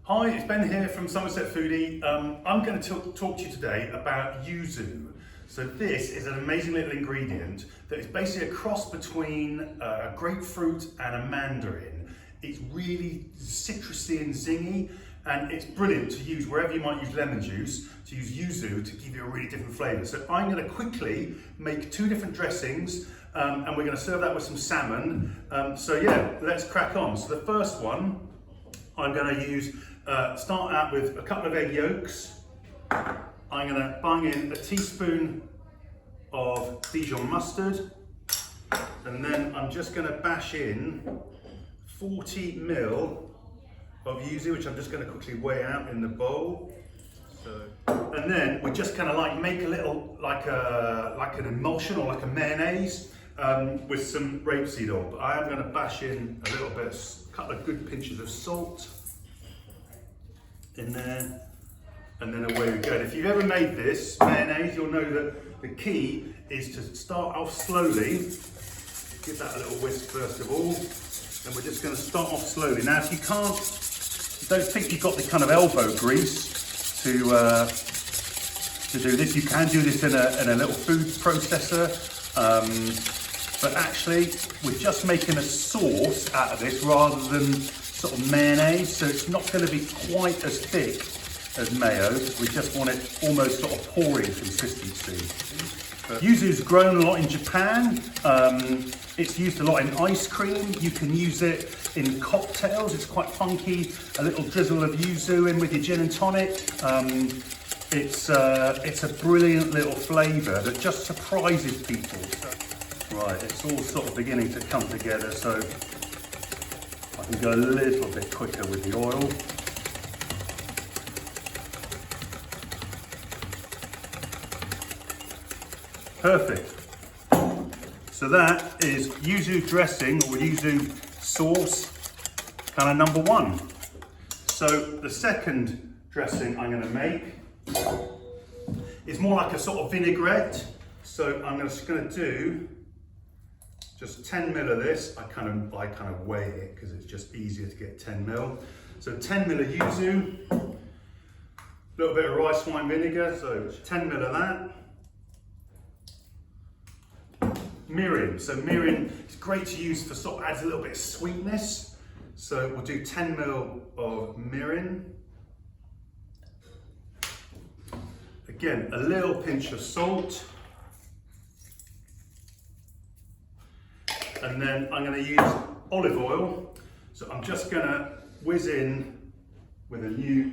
Hi, it's Ben here from Somerset Foodie. I'm going to talk to you today about yuzu. So this is an amazing little ingredient that is basically a cross between a grapefruit and a mandarin. It's really citrusy and zingy, and it's brilliant to use wherever you might use lemon juice, to use yuzu to give you a really different flavour. So I'm going to quickly make two different dressings, and we're going to serve that with some salmon. So yeah, let's crack on. So the first one, I'm going to use, start out with a couple of egg yolks. I'm going to bung in a teaspoon of Dijon mustard, and then I'm just going to bash in 40 ml of yuzu, which I'm just going to quickly weigh out in the bowl. And then we just kind of like make a little, like an emulsion or like a mayonnaise with some rapeseed oil. But I am going to bash in a little bit, a couple of good pinches of salt in there, and then away we go. And if you've ever made this mayonnaise, you'll know that the key is to start off slowly. Give that a little whisk first of all, and we're just going to start off slowly. Now, if you don't think you've got the kind of elbow grease to do this, you can do this in a little food processor. But actually, we're just making a sauce out of this rather than sort of mayonnaise, so it's not going to be quite as thick as mayo. We just want it almost sort of pouring consistency. Yuzu's grown a lot in Japan. It's used a lot in ice cream. You can use it in cocktails. It's quite funky. A little drizzle of yuzu in with your gin and tonic. It's a brilliant little flavour that just surprises people. Right, it's all sort of beginning to come together, so I can go a little bit quicker with the oil. Perfect. So that is yuzu dressing or yuzu sauce, kind of number one. So the second dressing I'm going to make is more like a sort of vinaigrette. So I'm just going to do just 10 ml of this. I kind of weigh it because it's just easier to get 10 ml. So 10 ml of yuzu, a little bit of rice wine vinegar, so 10 ml of that. Mirin. So mirin is great to use for sort of adds a little bit of sweetness. So we'll do 10 ml of mirin. Again, a little pinch of salt. And then I'm going to use olive oil. So I'm just going to whiz in with a new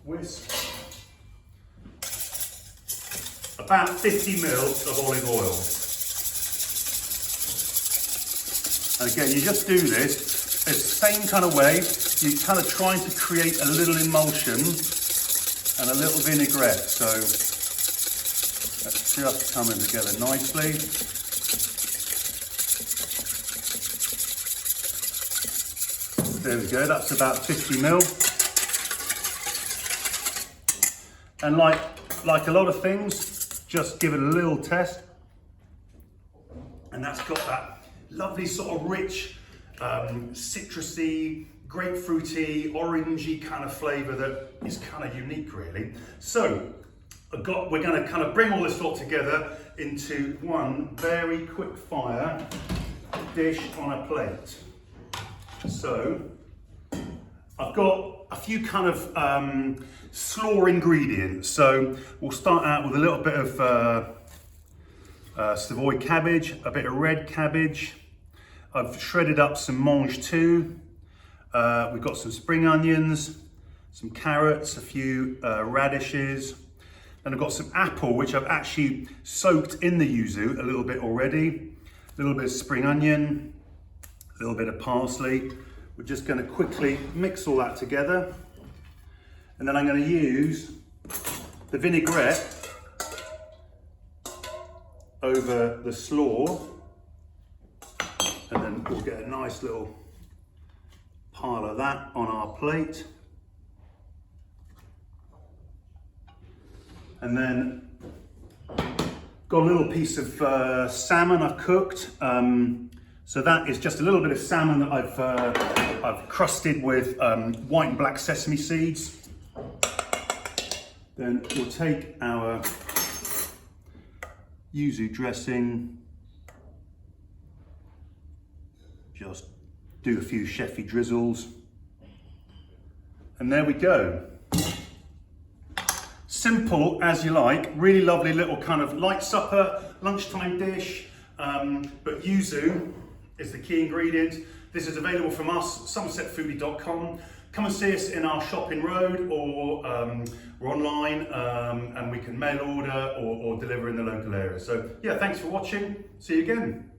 whisk about 50 ml of olive oil. And again, you just do this, it's the same kind of way. You're kind of trying to create a little emulsion and a little vinaigrette. So that's just coming together nicely. There we go, that's about 50 ml. And like a lot of things, just give it a little test. And that's got that lovely sort of rich, citrusy, grapefruity, orangey kind of flavour that is kind of unique really. So we're going to kind of bring all this lot together into one very quick fire dish on a plate. So I've got a few kind of slaw ingredients. So we'll start out with a little bit of Savoy cabbage, a bit of red cabbage. I've shredded up some mange too. We've got some spring onions, some carrots, a few radishes. And I've got some apple, which I've actually soaked in the yuzu a little bit already. A little bit of spring onion, a little bit of parsley. We're just going to quickly mix all that together. And then I'm going to use the vinaigrette over the slaw, and then we'll get a nice little pile of that on our plate. And then got a little piece of salmon I've cooked. So that is just a little bit of salmon that I've crusted with white and black sesame seeds. Then we'll take our Yuzu dressing, just do a few chefy drizzles, and there we go. Simple as you like, really lovely little kind of light supper, lunchtime dish, but yuzu is the key ingredient. This is available from us, somersetfoodie.com. Come and see us in our shop in road, or we're online, and we can mail order or deliver in the local area. So yeah, thanks for watching. See you again.